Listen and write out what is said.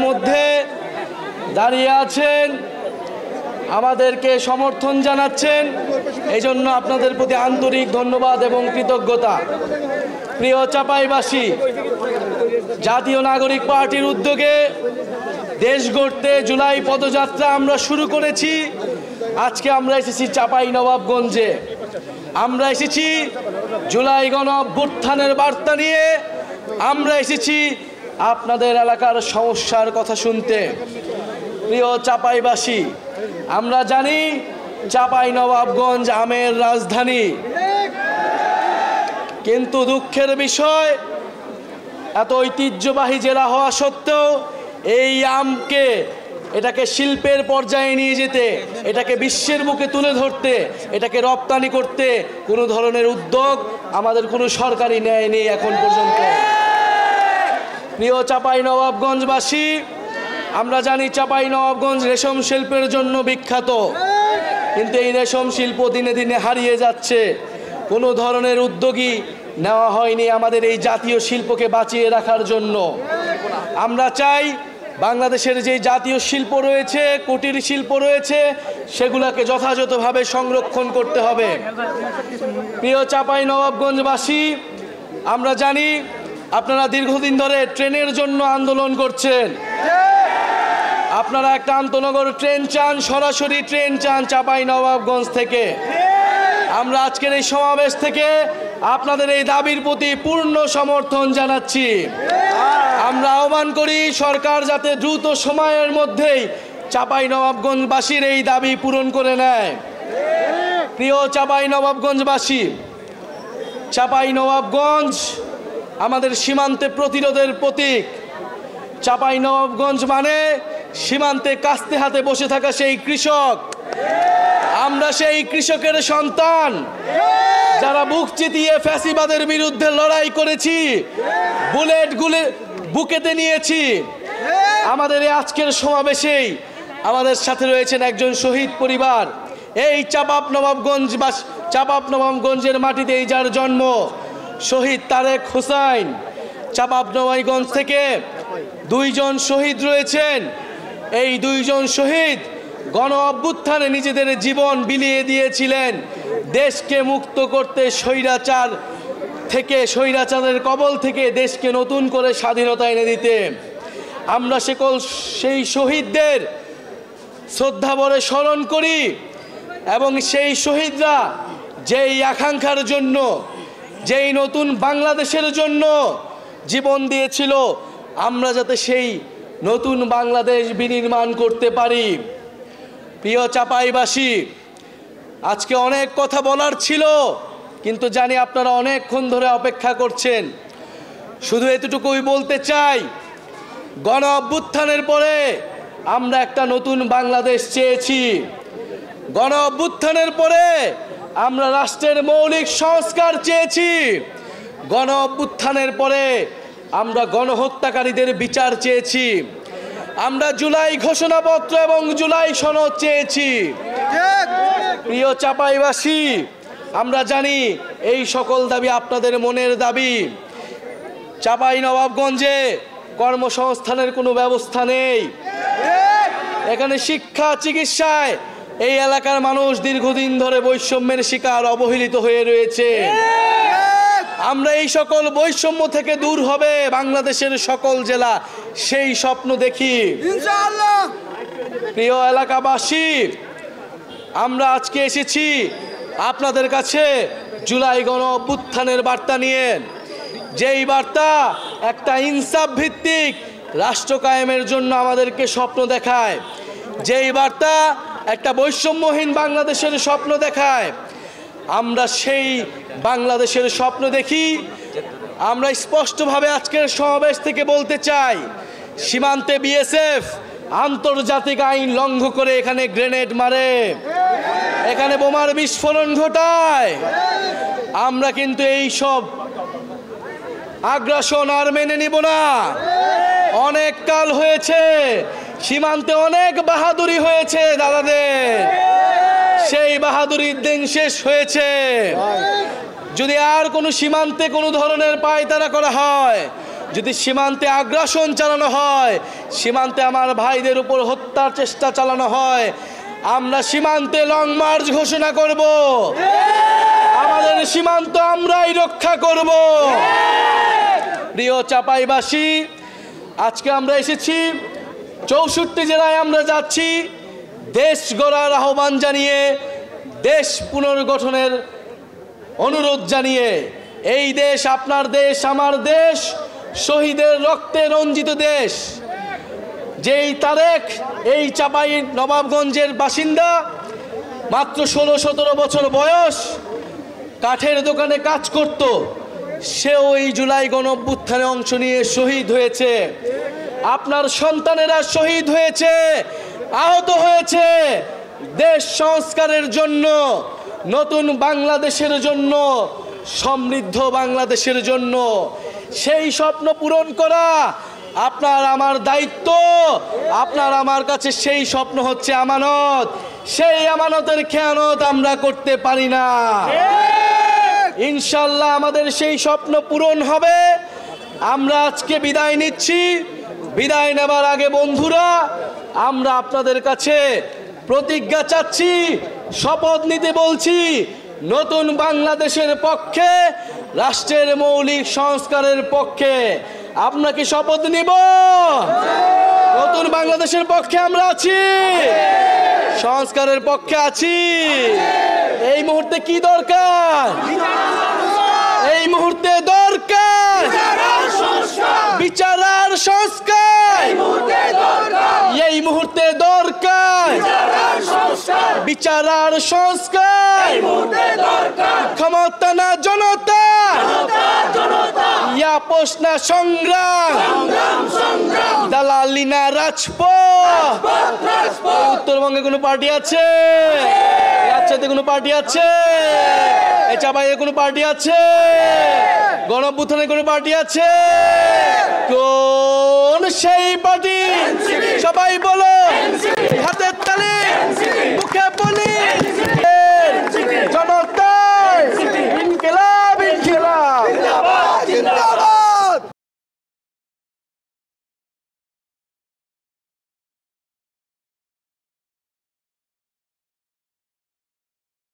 মধ্যে দাঁড়িয়ে আছেন, আমাদেরকে সমর্থন জানাচ্ছেন, এই জন্য আপনাদের প্রতি আন্তরিক ধন্যবাদ এবং কৃতজ্ঞতা। প্রিয় চাঁপাইবাসী, জাতীয় নাগরিক পার্টির উদ্যোগে দেশ গড়তে জুলাই পদযাত্রা আমরা শুরু করেছি। আজকে আমরা এসেছি চাঁপাইনবাবগঞ্জে। আমরা এসেছি জুলাই গণ অভ্যুত্থানের বার্তা নিয়ে। আমরা এসেছি আপনাদের এলাকার সমস্যার কথা শুনতে। প্রিয় চাঁপাইবাসী, আমরা জানি চাঁপাইনবাবগঞ্জ আমের রাজধানী, কিন্তু দুঃখের বিষয় এত ঐতিহ্যবাহী জেলা হওয়া সত্ত্বেও এই আমকে এটাকে শিল্পের পর্যায়ে নিয়ে যেতে, এটাকে বিশ্বের বুকে তুলে ধরতে, এটাকে রপ্তানি করতে কোনো ধরনের উদ্যোগ আমাদের কোনো সরকারি নেয়নি এখন পর্যন্ত। প্রিয় চাঁপাইনবাবগঞ্জবাসী, আমরা জানি চাঁপাইনবাবগঞ্জ রেশম শিল্পের জন্য বিখ্যাত, কিন্তু এই রেশম শিল্প দিনে দিনে হারিয়ে যাচ্ছে। কোনো ধরনের উদ্যোগই নেওয়া হয়নি আমাদের এই জাতীয় শিল্পকে বাঁচিয়ে রাখার জন্য। আমরা চাই বাংলাদেশের যে জাতীয় শিল্প রয়েছে, কুটির শিল্প রয়েছে, সেগুলোকে যথাযথভাবে সংরক্ষণ করতে হবে। প্রিয় চাঁপাইনবাবগঞ্জবাসী, আমরা জানি আপনারা দীর্ঘদিন ধরে ট্রেনের জন্য আন্দোলন করছেন। আপনারা একটা আন্তনগর ট্রেন চান, সরাসরি ট্রেন চান চাঁপাইনবাবগঞ্জ থেকে। আমরা আজকের এই সমাবেশ থেকে আপনাদের এই দাবির প্রতি পূর্ণ সমর্থন জানাচ্ছি। আমরা আহ্বান করি সরকার যাতে দ্রুত সময়ের মধ্যেই চাঁপাইনবাবগঞ্জবাসীর এই দাবি পূরণ করে নেয়। প্রিয় চাঁপাইনবাবগঞ্জবাসী, চাঁপাইনবাবগঞ্জ আমাদের সীমান্তে প্রতিরোধের প্রতীক। চাঁপাইনবাবগঞ্জ মানে সীমান্তে কাস্তে হাতে বসে থাকা সেই কৃষক। আমরা সেই কৃষকের সন্তান, যারা বুক চিতিয়ে ফ্যাসিবাদের বিরুদ্ধে লড়াই করেছি, বুলেট বুকেতে নিয়েছি। আমাদের এই আজকের সমাবেশেই আমাদের সাথে রয়েছেন একজন শহীদ পরিবার। এই চাঁপাইনবাবগঞ্জের মাটিতেই যার জন্ম, শহীদ তারেক হোসেন। চাঁপাইনবাবগঞ্জ থেকে দুইজন শহীদ রয়েছেন। এই দুইজন শহীদ গণ অভ্যুত্থানে নিজেদের জীবন বিলিয়ে দিয়েছিলেন দেশকে মুক্ত করতে, স্বৈরাচারের কবল থেকে দেশকে নতুন করে স্বাধীনতা এনে দিতে। আমরা সেই শহীদদের শ্রদ্ধাভরে স্মরণ করি এবং সেই শহীদরা যেই আকাঙ্ক্ষার জন্য, যেই নতুন বাংলাদেশের জন্য জীবন দিয়েছিল, আমরা যাতে সেই নতুন বাংলাদেশ বিনির্মাণ করতে পারি। প্রিয় চাঁপাইবাসী, আজকে অনেক কথা বলার ছিল, কিন্তু জানি আপনারা অনেকক্ষণ ধরে অপেক্ষা করছেন। শুধু এতটুকুই বলতে চাই, গণ অভ্যুত্থানের পরে আমরা একটা নতুন বাংলাদেশ চেয়েছি। গণ অভ্যুত্থানের পরে আমরা রাষ্ট্রের মৌলিক সংস্কার চেয়েছি। গণ অভ্যুত্থানের পরে আমরা গণহত্যাকারীদের বিচার চেয়েছি। আমরা জুলাই ঘোষণাপত্র এবং জুলাই সনদ চেয়েছি। প্রিয় চাঁপাইবাসী, আমরা জানি এই সকল দাবি আপনাদের মনের দাবি। চাঁপাইনবাবগঞ্জে কর্মসংস্থানের কোনো ব্যবস্থা নেই। এখানে শিক্ষা, চিকিৎসায় এই এলাকার মানুষ দীর্ঘদিন ধরে বৈষম্যের শিকার, অবহেলিত হয়ে রয়েছে। আমরা এই সকল বৈষম্য থেকে দূর হবে বাংলাদেশের সকল জেলা, সেই স্বপ্ন দেখি ইনশাআল্লাহ। প্রিয় এলাকাবাসী, আমরা আজকে এসেছি আপনাদের কাছে জুলাই গণ অভ্যুত্থানের বার্তা নিয়ে। যেই বার্তা একটা ইনসাফ ভিত্তিক রাষ্ট্র কায়েমের জন্য আমাদেরকে স্বপ্ন দেখায়, যেই বার্তা একটা বৈষম্যহীন বাংলাদেশের স্বপ্ন দেখায়। আমরা সেই বাংলাদেশের স্বপ্ন দেখি। আমরা স্পষ্টভাবে আজকের সমাবেশ থেকে বলতে চাই, সীমান্তে বিএসএফ আন্তর্জাতিক আইন লঙ্ঘন করে এখানে গ্রেনেড মারে, এখানে বোমার বিস্ফোরণ ঘটায়। আমরা কিন্তু এই সব আগ্রাসন আর মেনে নিব না। অনেক কাল হয়েছে, সীমান্তে অনেক বাহাদুরি হয়েছে দাদাদের, সেই বাহাদুরির দিন শেষ হয়েছে। যদি আর কোনো সীমান্তে কোনো ধরনের পায়তারা করা হয়, যদি সীমান্তে আগ্রাসন চালানো হয়, সীমান্তে আমার ভাইদের উপর হত্যার চেষ্টা চালানো হয়, আমরা সীমান্তে লং মার্চ ঘোষণা করব। আমাদের সীমান্ত আমরাই রক্ষা করব। প্রিয় চাঁপাইবাসী, আজকে আমরা এসেছি 64 জেলায় আমরা যাচ্ছি দেশ গড়ার আহ্বান জানিয়ে, দেশ পুনর্গঠনের অনুরোধ জানিয়ে। এই দেশ আপনার দেশ, আমার দেশ, শহীদের রক্তে রঞ্জিত দেশ। যেই তারেক এই চাঁপাই নবাবগঞ্জের বাসিন্দা, মাত্র 16-17 বছর বয়স, কাঠের দোকানে কাজ করত, সেও এই জুলাই গণঅভ্যুত্থানে অংশ নিয়ে শহীদ হয়েছে। আপনার সন্তানেরা শহীদ হয়েছে, আহত হয়েছে দেশ সংস্কারের জন্য, নতুন বাংলাদেশের জন্য, সমৃদ্ধ বাংলাদেশের জন্য। সেই স্বপ্ন পূরণ করা আপনার আমার দায়িত্ব। আপনার আমার কাছে সেই স্বপ্ন হচ্ছে আমানত। সেই আমানতের খেয়ানত আমরা করতে পারি না। ইনশাল্লাহ আমাদের সেই স্বপ্ন পূরণ হবে। আমরা আজকে বিদায় নিচ্ছি। বিদায় নেবার আগে বন্ধুরা, আমরা আপনাদের কাছে প্রতিজ্ঞা চাচ্ছি, শপথ নিতে বলছি, নতুন বাংলাদেশের পক্ষে, রাষ্ট্রের মৌলিক সংস্কারের পক্ষে। আপনাকে শপথ নিব, নতুন বাংলাদেশের পক্ষে আমরা আছি, সংস্কারের পক্ষে আছি। এই মুহূর্তে কি দরকার? এই মুহূর্তে দরকার বিচার আর সংস্কার। এই মুহূর্তে দরকার বিচার আর সংস্কার। ক্ষমতা না জনতা, আপোষ না সংগ্রাম, দালালি না রাজপথ। উত্তরবঙ্গে কোনো পার্টি আছে? রাজশাহীতে কোনো পার্টি আছে? চাঁপাইয়ে কোনো পার্টি আছে? গণঅভ্যুত্থানে কোনো পার্টি আছে? কোন সেই পার্টি? সবাই বলো, হাতে